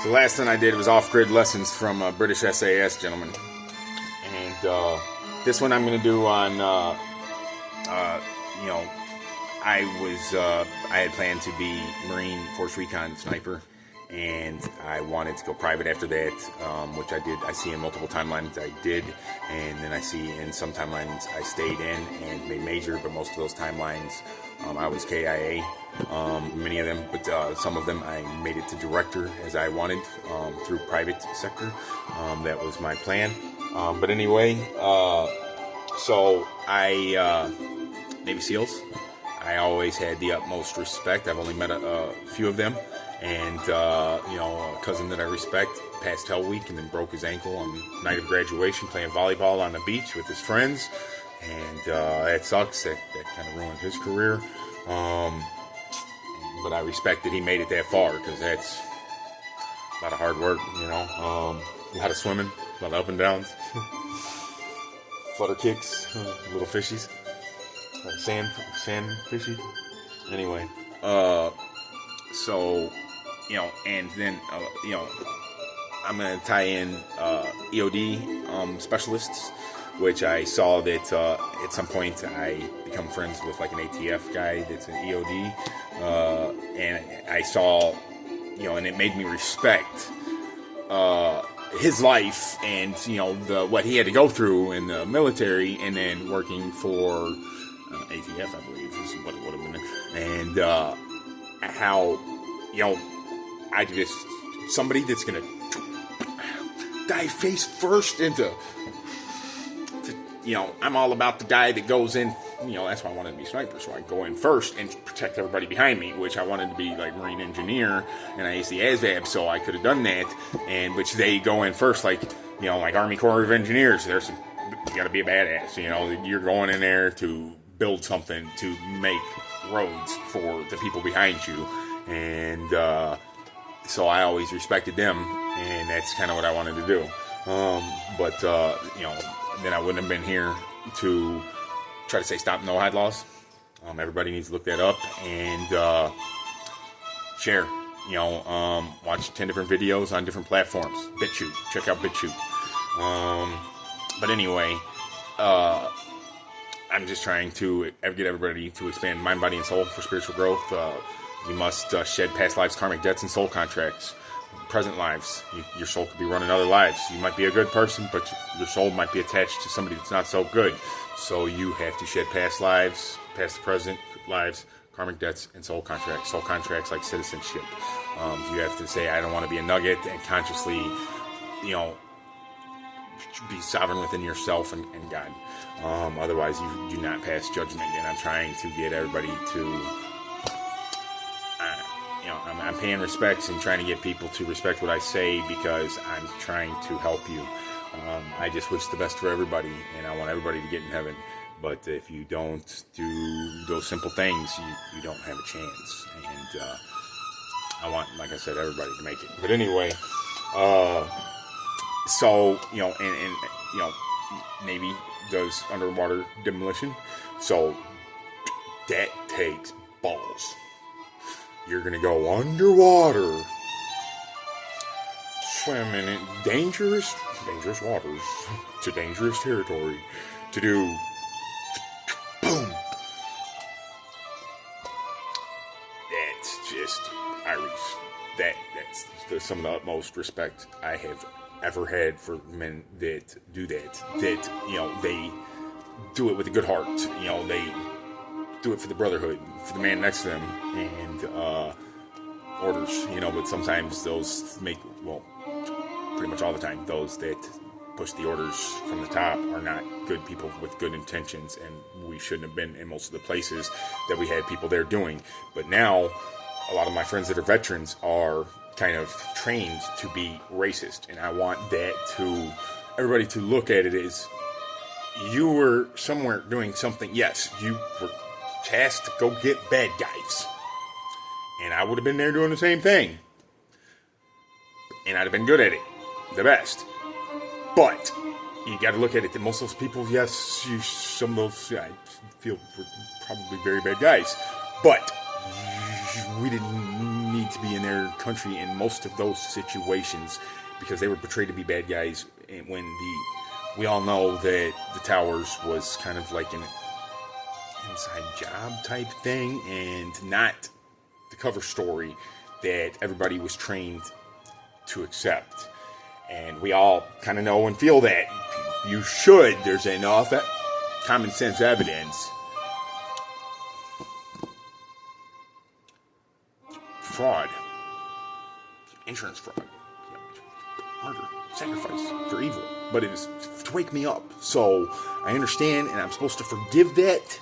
So the last thing I did was off-grid lessons from British SAS gentlemen, and this one I'm going to do on, you know, I had planned to be Marine Force Recon sniper, and I wanted to go private after that, which I did. I see in multiple timelines I did, and then I see in some timelines I stayed in and made major, but most of those timelines I was KIA, many of them, but some of them I made it to director as I wanted through private sector. That was my plan. But anyway, so Navy SEALs, I always had the utmost respect. I've only met a few of them. And, you know, a cousin that I respect passed Hell Week and then broke his ankle on the night of graduation playing volleyball on the beach with his friends. And that sucks. That kind of ruined his career. But I respect that he made it that far, because that's a lot of hard work, you know. A lot of swimming, a lot of up and downs. Flutter kicks, little fishies. Sand fishy. Anyway, so, you know, and then, you know, I'm going to tie in EOD specialists, which I saw that at some point I become friends with like an ATF guy that's an EOD, and I saw, you know, and it made me respect his life and, you know, what he had to go through in the military, and then working for ATF, I believe, is what it would have been, and how, you know, I just, somebody that's gonna dive face first into, you know, I'm all about the guy that goes in, you know, that's why I wanted to be sniper, so I go in first and protect everybody behind me, which I wanted to be like Marine engineer, and I used the ASVAB, so I could have done that, and which they go in first, like, you know, like Army Corps of Engineers, you gotta be a badass, you know, you're going in there to build something, to make roads for the people behind you, and so I always respected them, and that's kind of what I wanted to do. But you know, then I wouldn't have been here to try to say stop no hide laws. Everybody needs to look that up and share. You know, watch 10 different videos on different platforms. BitChute, check out BitChute. But anyway, I'm just trying to get everybody to expand mind, body, and soul for spiritual growth. You must shed past lives, karmic debts, and soul contracts. Present lives. Your soul could be running other lives. You might be a good person, but your soul might be attached to somebody that's not so good. So you have to shed past lives, past the present lives, karmic debts, and soul contracts. Soul contracts like citizenship. You have to say, I don't want to be a nugget, and consciously, you know, be sovereign within yourself and God. Otherwise, you do not pass judgment. And I'm trying to get everybody to, you know, I'm paying respects and trying to get people to respect what I say, because I'm trying to help you. I just wish the best for everybody, and I want everybody to get in heaven. But if you don't do those simple things, you don't have a chance. And I want, like I said, everybody to make it. But anyway, so, you know, and you know, Navy does underwater demolition, so that takes balls. You're gonna go underwater, swimming in dangerous waters, to dangerous territory, to do boom. That's just Irish. That's some of the utmost respect I have ever had for men that do that. That, you know, they do it with a good heart. You know, they do it for the brotherhood, for the man next to them, and orders. You know, but sometimes those make, well, pretty much all the time, those that push the orders from the top are not good people with good intentions, and we shouldn't have been in most of the places that we had people there doing. But now, a lot of my friends that are veterans are kind of trained to be racist, and I want that to everybody to look at it as, you were somewhere doing something. Yes, you were tasked to go get bad guys, and I would have been there doing the same thing, and I'd have been good at it, the best. But you got to look at it that most of those people, yes, some of those, I feel, were probably very bad guys, but we didn't need need to be in their country in most of those situations because they were portrayed to be bad guys. And when we all know that the Towers was kind of like an inside job type thing and not the cover story that everybody was trained to accept. And we all kind of know and feel that you should. There's enough common sense evidence. Fraud, insurance fraud, murder, sacrifice for evil. But it is to wake me up. So I understand, and I'm supposed to forgive that.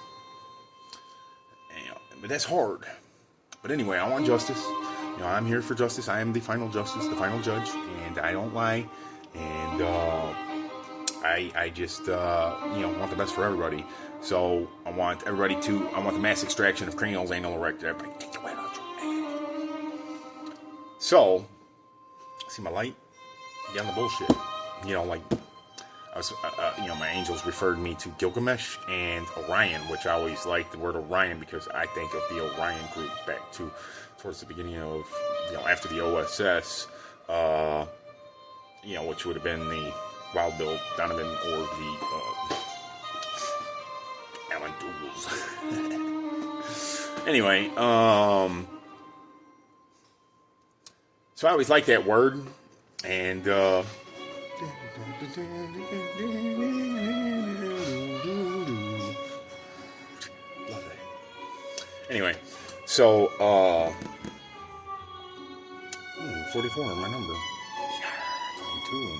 But that's hard. But anyway, I want justice. I'm here for justice. I am the final justice, the final judge, and I don't lie. And I just want the best for everybody. So I want everybody I want the mass extraction of cranials, anal erector. Everybody take your weight out your man. So, see my light? Get on the bullshit. I was, my angels referred me to Gilgamesh and Orion, which I always liked the word Orion because I think of the Orion group back towards the beginning of, after the OSS, which would have been the Wild Bill Donovan or the Alan Douglas. Anyway, so I always liked that word, and love that. Anyway, so 44, my number. Yeah, 22.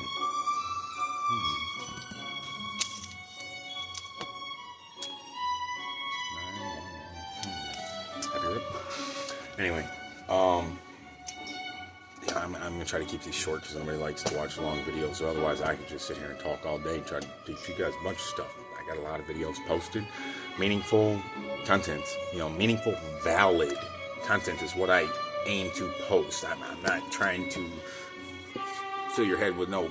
Anyway, I'm going to try to keep these short because nobody likes to watch long videos. So otherwise, I could just sit here and talk all day and try to teach you guys a bunch of stuff. I got a lot of videos posted. Meaningful content, meaningful, valid content is what I aim to post. I'm not trying to fill your head with no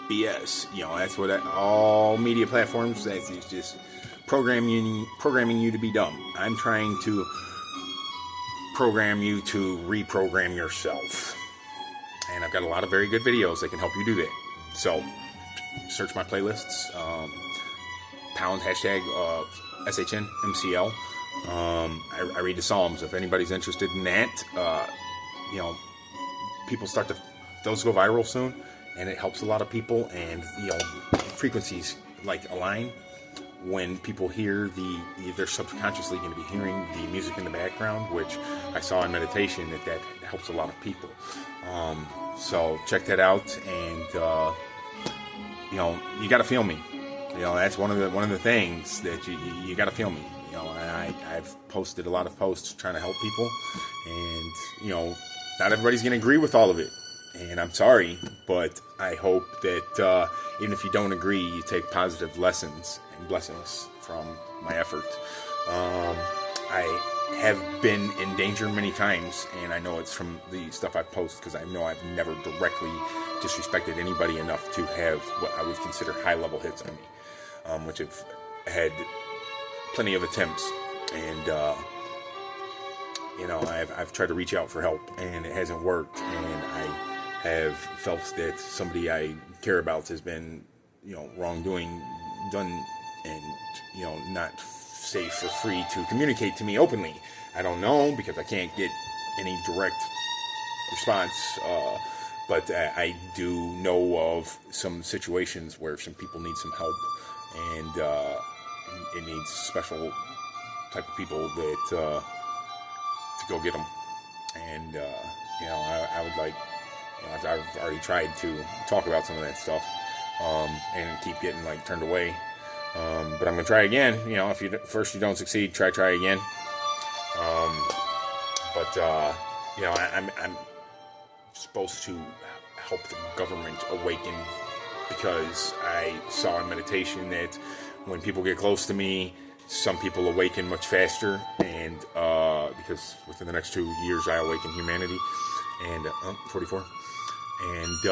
BS. That's what all media platforms, that's just programming you to be dumb. I'm trying to program you to reprogram yourself. And I've got a lot of very good videos that can help you do that. So, search my playlists, pound hashtag SHN MCL. I read the Psalms. If anybody's interested in that, people those go viral soon, and it helps a lot of people, and frequencies align. When people hear they're subconsciously going to be hearing the music in the background, which I saw in meditation that helps a lot of people. So check that out, and you got to feel me. That's one of the things that you got to feel me. I've posted a lot of posts trying to help people, and not everybody's going to agree with all of it. And I'm sorry, but I hope that even if you don't agree, you take positive lessons and blessings from my effort. I have been in danger many times, and I know it's from the stuff I've posted because I know I've never directly disrespected anybody enough to have what I would consider high-level hits on me, which have had plenty of attempts, and I've tried to reach out for help, and it hasn't worked, and I have felt that somebody I care about has been, wrongdoing done, and, not safe or free to communicate to me openly. I don't know, because I can't get any direct response, but I do know of some situations where some people need some help, and it needs special type of people that to go get them. And I would like, I've already tried to talk about some of that stuff, and keep getting turned away. But I'm gonna try again. If you don't succeed, try again. I'm supposed to help the government awaken, because I saw in meditation that when people get close to me, some people awaken much faster, and because within the next 2 years I awaken humanity, and 44, and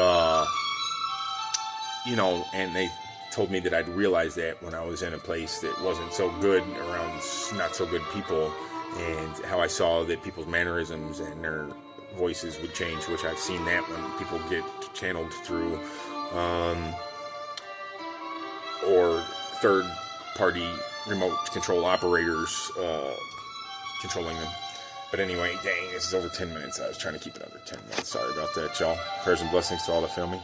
and they told me that I'd realize that when I was in a place that wasn't so good, around not so good people, and how I saw that people's mannerisms and their voices would change, which I've seen that when people get channeled through, or third-party remote control operators controlling them. But anyway, dang, this is over 10 minutes. I was trying to keep it under 10 minutes. Sorry about that, y'all. Prayers and blessings to all that feel me.